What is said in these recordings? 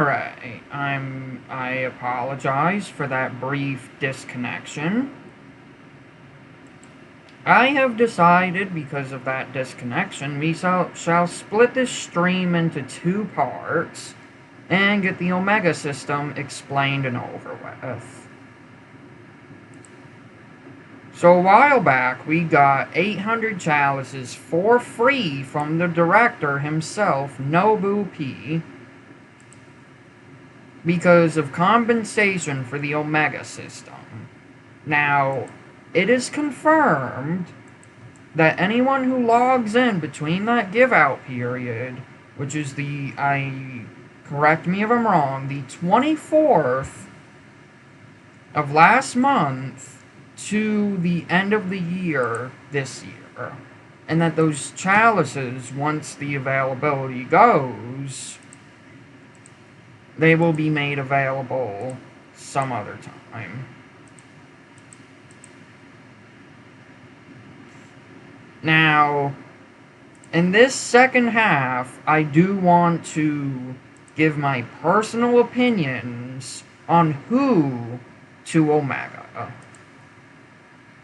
Alright, I apologize for that brief disconnection. I have decided, because of that disconnection, we shall split this stream into two parts and get the Omega system explained and over with. So a while back, we got 800 chalices for free from the director himself, Nobu P, because of compensation for the Omega system. Now, it is confirmed that anyone who logs in between that give out period, which is correct me if I'm wrong, the 24th of last month to the end of the year this year, and that those chalices, once the availability goes, they will be made available some other time. Now, in this second half, I do want to give my personal opinions on who to Omega.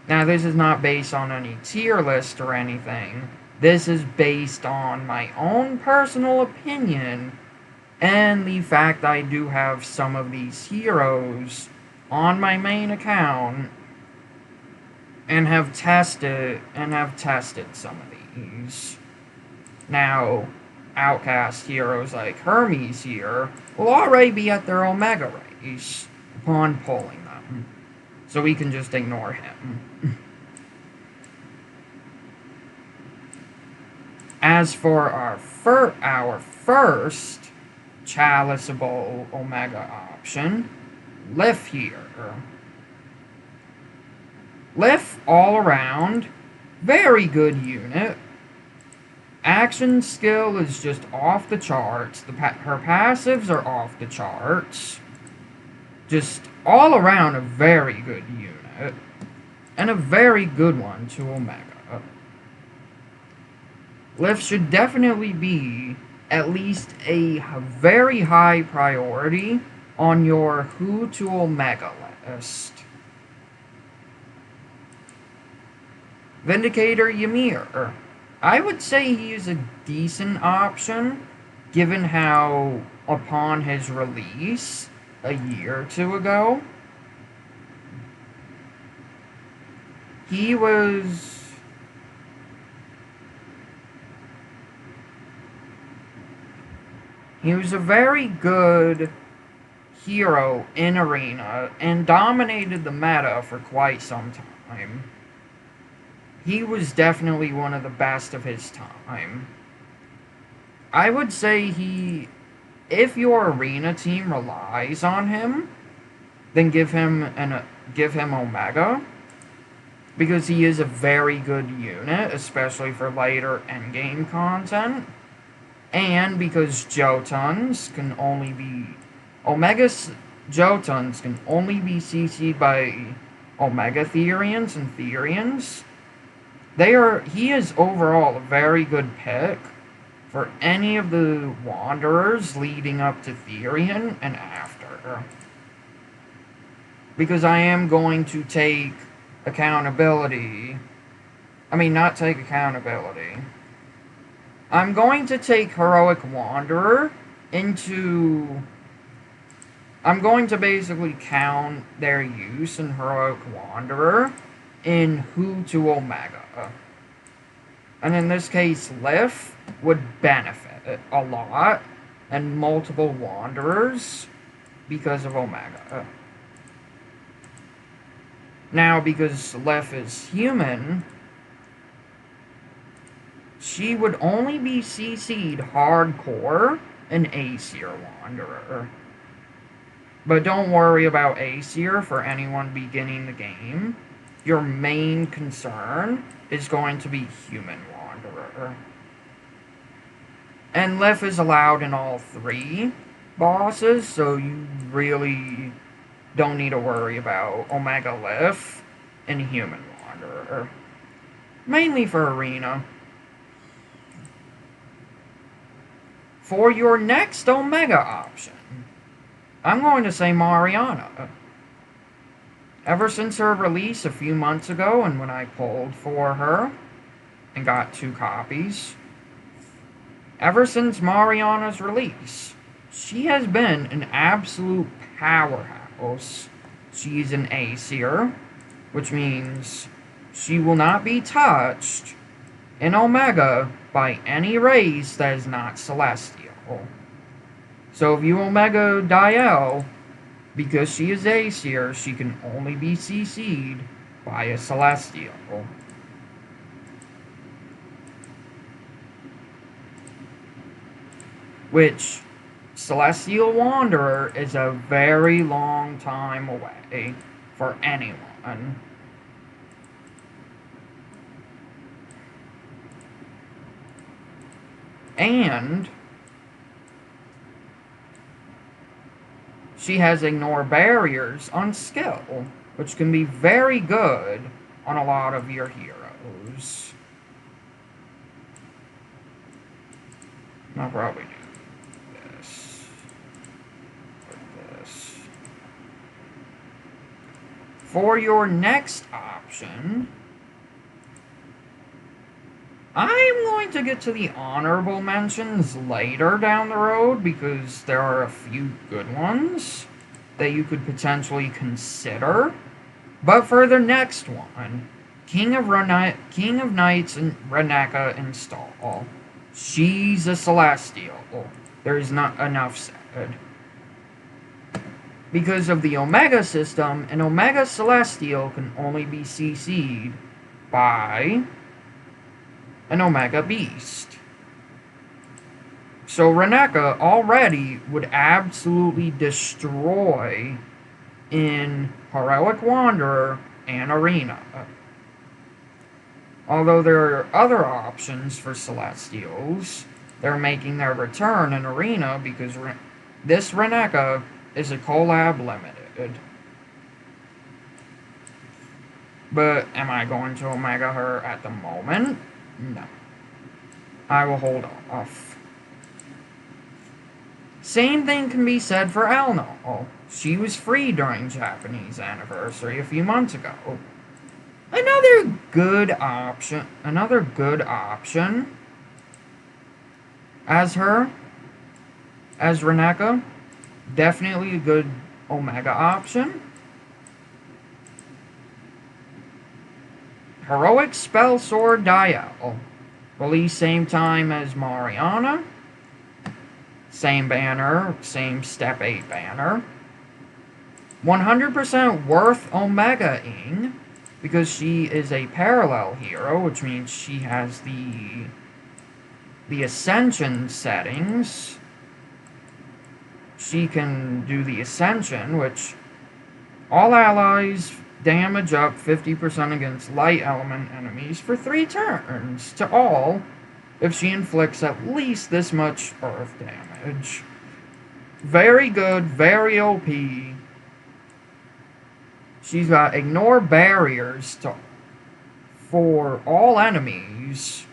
Now, this is not based on any tier list or anything. This is based on my own personal opinion and the fact I do have some of these heroes on my main account and have tested some of these. Now, outcast heroes like Hermes here will already be at their Omega race upon pulling them, so we can just ignore him. As for our first chaliceable Omega option, Lif here. Lif, all around, very good unit. Action skill is just off the charts. Her passives are off the charts. Just all around a very good unit. And a very good one to Omega. Lif should definitely be at least a very high priority on your Who to Omega list. Vindicator Ymir. I would say he is a decent option, given how, upon his release a year or two ago, he was a very good hero in Arena and dominated the meta for quite some time. He was definitely one of the best of his time. I would say if your Arena team relies on him, then give him Omega, because he is a very good unit, especially for later endgame content. And because Omega's Jotuns can only be CC'd by Omega Therians and Therians, he is overall a very good pick for any of the Wanderers leading up to Therian and after. Because I am going to take accountability. Not take accountability. I'm going to take Heroic Wanderer into... I'm going to basically count their use in Heroic Wanderer in Who to Omega. And in this case, Lif would benefit a lot, and multiple Wanderers, because of Omega. Now, because Lif is human, she would only be CC'd hardcore in Aesir Wanderer. But don't worry about Aesir for anyone beginning the game. Your main concern is going to be Human Wanderer. And Lif is allowed in all three bosses, so you really don't need to worry about Omega Lif and Human Wanderer. Mainly for Arena. For your next Omega option, I'm going to say Mariana. Ever since her release a few months ago, and when I pulled for her and got 2 copies, ever since Mariana's release, she has been an absolute powerhouse. She's an Aesir, which means she will not be touched in Omega by any race that is not Celestial. So if you Omega Diel, because she is Aesir, she can only be CC'd by a Celestial. Which, Celestial Wanderer is a very long time away for anyone. And she has Ignore Barriers on skill, which can be very good on a lot of your heroes. I'll probably do this. Or this. For your next option, I'm going to get to the honorable mentions later down the road because there are a few good ones that you could potentially consider. But for the next one, King of Knights and Reneka install. She's a Celestial. There's not enough said. Because of the Omega system, an Omega Celestial can only be CC'd by an Omega Beast. So Reneka already would absolutely destroy in Heroic Wanderer and Arena. Although there are other options for Celestials, they're making their return in Arena because this Reneka is a collab limited. But am I going to Omega her at the moment? No. I will hold off. Same thing can be said for Elno. She was free during Japanese anniversary a few months ago. Another good option as her, as Reneka. Definitely a good Omega option. Heroic Spell Sword Dial. Released same time as Mariana. Same banner, same Step 8 banner. 100% worth Omega-ing because she is a parallel hero, which means she has the Ascension settings. She can do the Ascension, which all allies damage up 50% against light element enemies for 3 turns to all if she inflicts at least this much earth damage. Very good, very OP. She's got Ignore Barriers for all enemies,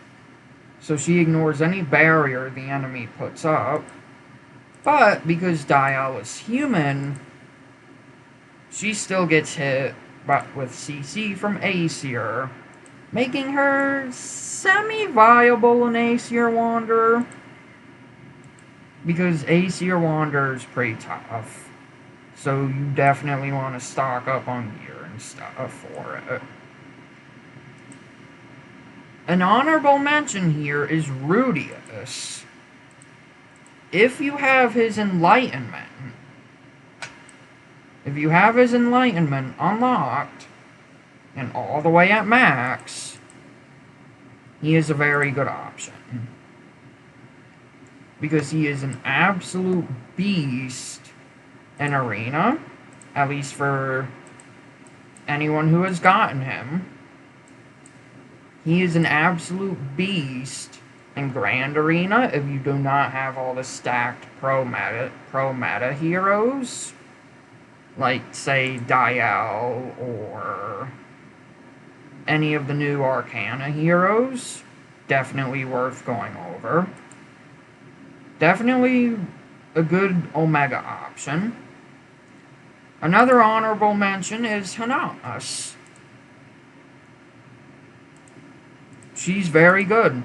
so she ignores any barrier the enemy puts up. But because Dial is human, she still gets hit with CC from Aesir, making her semi-viable in Aesir Wanderer. Because Aesir Wanderer is pretty tough. So you definitely want to stock up on gear and stuff for it. An honorable mention here is Rudius. If you have his Enlightenment, unlocked, and all the way at max, he is a very good option. Because he is an absolute beast in Arena, at least for anyone who has gotten him. He is an absolute beast in Grand Arena if you do not have all the stacked pro meta heroes. Like, say, Dial or any of the new Arcana heroes. Definitely worth going over. Definitely a good Omega option. Another honorable mention is Hanas. She's very good.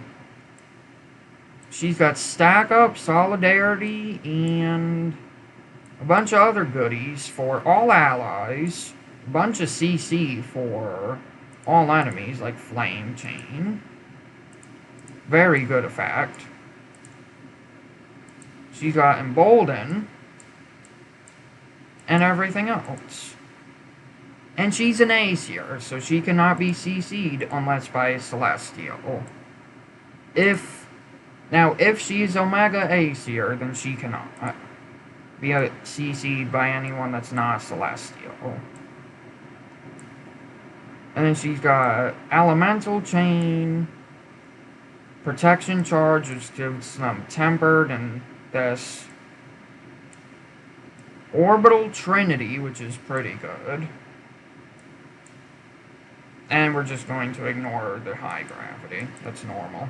She's got Stack Up, Solidarity, and a bunch of other goodies for all allies. A bunch of CC for all enemies, like Flame Chain. Very good effect. She's got Embolden and everything else. And she's an Aesir, so she cannot be CC'd unless by a Celestial. If she's Omega Aesir, then she cannot be CC'd by anyone that's not a Celestial. And then she's got Elemental Chain, Protection Charge, which gives them Tempered, and this Orbital Trinity, which is pretty good. And we're just going to ignore the High Gravity. That's normal.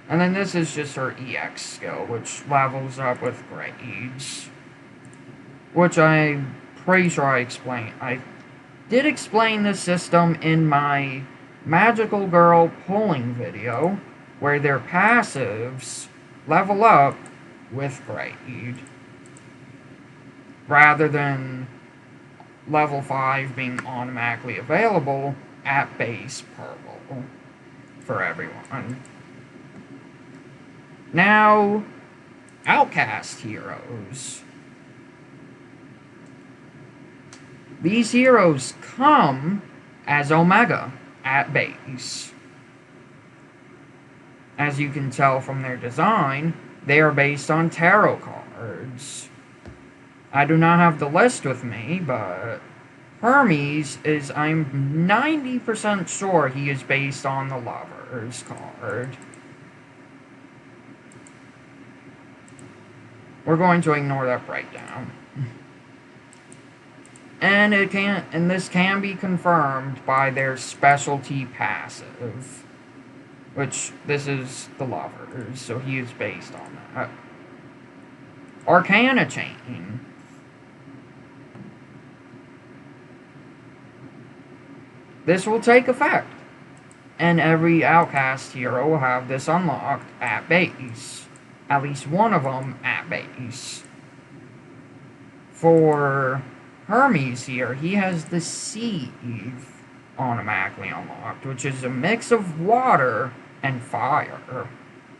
And then this is just her EX skill, which levels up with grades. Which I'm pretty sure I explained. I did explain this system in my Magical Girl pulling video, where their passives level up with grade, rather than level 5 being automatically available at base purple for everyone. Now, Outcast heroes. These heroes come as Omega at base. As you can tell from their design, they are based on tarot cards. I do not have the list with me, but Hermes is, I'm 90% sure he is based on the Lover's card. We're going to ignore that breakdown. And this can be confirmed by their specialty passive, which this is the Lovers, so he is based on that. Arcana Chain. This will take effect, and every Outcast hero will have this unlocked at base. At least one of them at base. For Hermes here, he has the Sieve automatically unlocked, which is a mix of water and fire.